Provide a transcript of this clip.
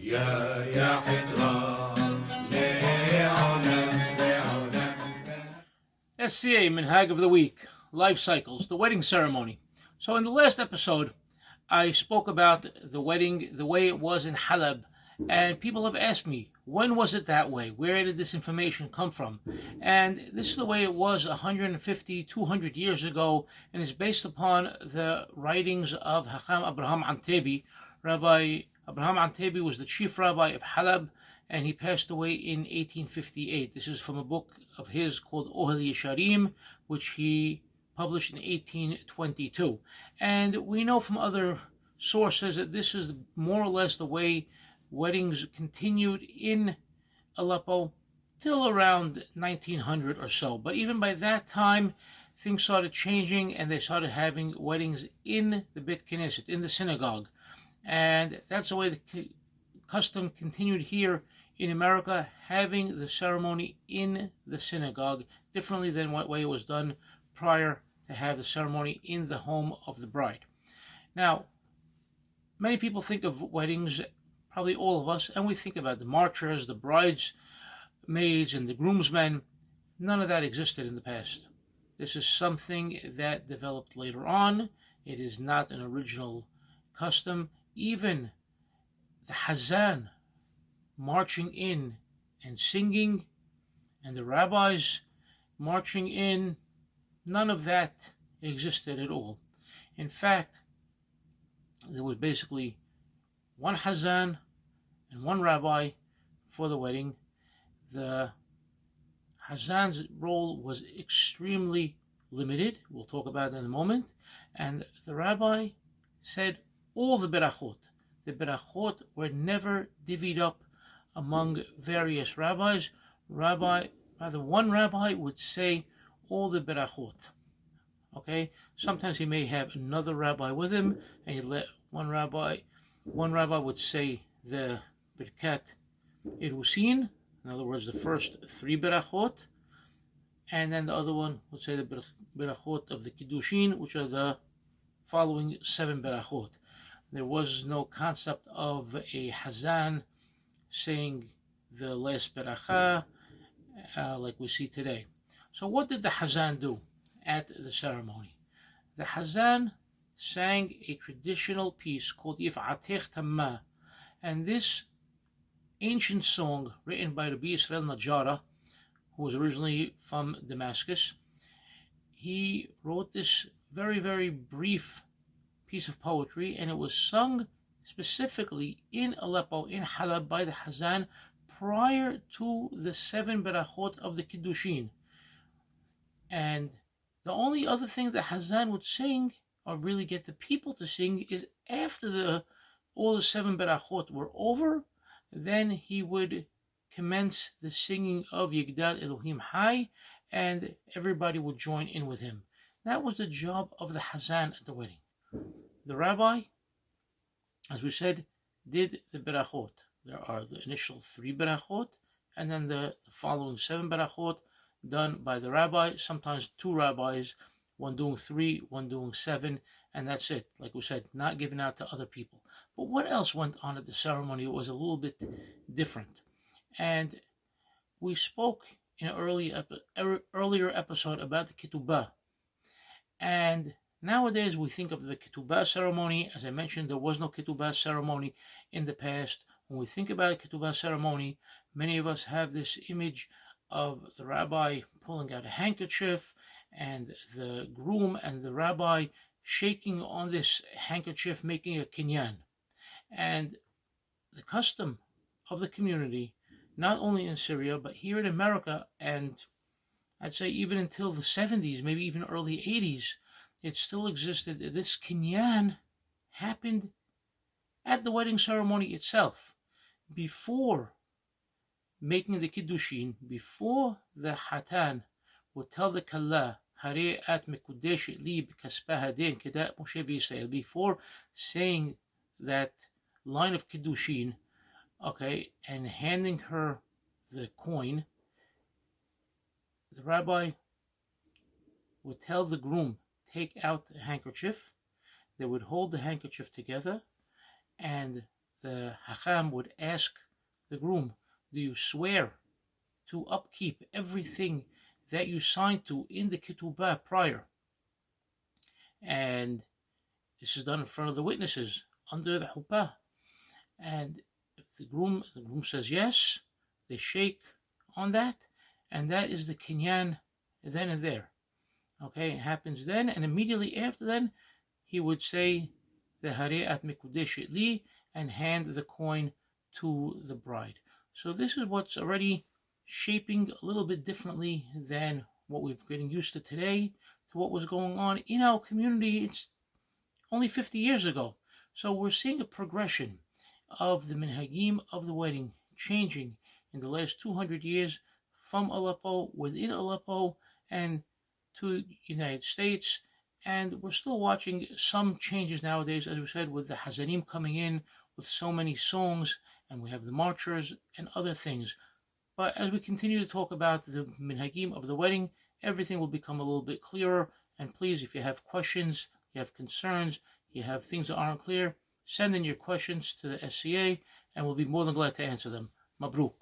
SCA Minhag of the Week, Life Cycles, the Wedding Ceremony. So in the last episode, I spoke about the wedding, the way it was in Halab, and people have asked me, when was it that way? Where did this information come from? And this is the way it was 150, 200 years ago, and is based upon the writings of Hacham Abraham Antebi. Rabbi Abraham Antebi was the chief rabbi of Halab, and he passed away in 1858. This is from a book of his called Ohel Yesharim, which he published in 1822. And we know from other sources that this is more or less the way weddings continued in Aleppo till around 1900 or so. But even by that time, things started changing, and they started having weddings in the Beit Knesset, in the synagogue. And that's the way the custom continued here in America, having the ceremony in the synagogue, differently than what way it was done prior to have the ceremony in the home of the bride. Now, many people think of weddings, probably all of us, and we think about the marchers, the bridesmaids, and the groomsmen. None of that existed in the past. This is something that developed later on. It is not an original custom. Even the Hazan marching in and singing, and the rabbis marching in, none of that existed at all. In fact, there was basically one Hazan and one rabbi for the wedding. The Hazan's role was extremely limited. We'll talk about that in a moment. And the rabbi said all the berachot. The berachot were never divvied up among various rabbis. One rabbi would say all the berachot. Okay? Sometimes he may have another rabbi with him, and he'd let one rabbi would say the Birkat Irusin, in other words, the first three berachot, and then the other one would say the berachot of the Kiddushin, which are the following 7 berachot. There was no concept of a Hazan saying the last beracha like we see today. So what did the Hazan do at the ceremony? The Hazan sang a traditional piece called Yif'atech Tamma, and this ancient song written by Rabbi Yisrael Najara, who was originally from Damascus, he wrote this very, very brief piece of poetry, and it was sung specifically in Aleppo, in Halab, by the Hazan prior to the 7 berachot of the Kiddushin. And the only other thing the Hazan would sing, or really get the people to sing, is after all the 7 berachot were over, then he would commence the singing of Yigdal Elohim Hai, and everybody would join in with him. That was the job of the Hazan at the wedding. The rabbi, as we said, did the berachot. There are the initial 3 berachot, and then the following 7 berachot done by the rabbi, sometimes 2 rabbis, one doing 3, one doing 7, and that's it. Like we said, not given out to other people. But what else went on at the ceremony? It was a little bit different. And we spoke in an earlier episode about the ketubah. And nowadays we think of the ketubah ceremony. As I mentioned, there was no ketubah ceremony in the past. When we think about a ketubah ceremony, many of us have this image of the rabbi pulling out a handkerchief, and the groom and the rabbi shaking on this handkerchief, making a kinyan. And the custom of the community, not only in Syria, but here in America, and I'd say even until the 70s, maybe even early 80s, it still existed. This kinyan happened at the wedding ceremony itself, before making the kiddushin, before the hatan would tell the kala, Hare at mekudesh li b'kaspa hadin kedat Moshe v'Yisrael, before saying that line of kiddushin, okay, and handing her the coin, the rabbi would tell the groom, take out a handkerchief. They would hold the handkerchief together, and the Hacham would ask the groom, do you swear to upkeep everything that you signed to in the ketubah prior? And this is done in front of the witnesses under the huppah. And if the groom says yes, they shake on that, and that is the kinyan then and there. Okay, it happens then, and immediately after then, he would say the Hareat Mikudeshet Li and hand the coin to the bride. So this is what's already shaping a little bit differently than what we're getting used to today, to what was going on in our community. It's only 50 years ago. So we're seeing a progression of the minhagim of the wedding changing in the last 200 years from Aleppo, within Aleppo, and to the United States. And we're still watching some changes nowadays, as we said, with the Hazanim coming in with so many songs, and we have the marchers and other things. But as we continue to talk about the minhagim of the wedding, everything will become a little bit clearer. And please, if you have questions, you have concerns, you have things that aren't clear, send in your questions to the SCA, and we'll be more than glad to answer them. Mabruk.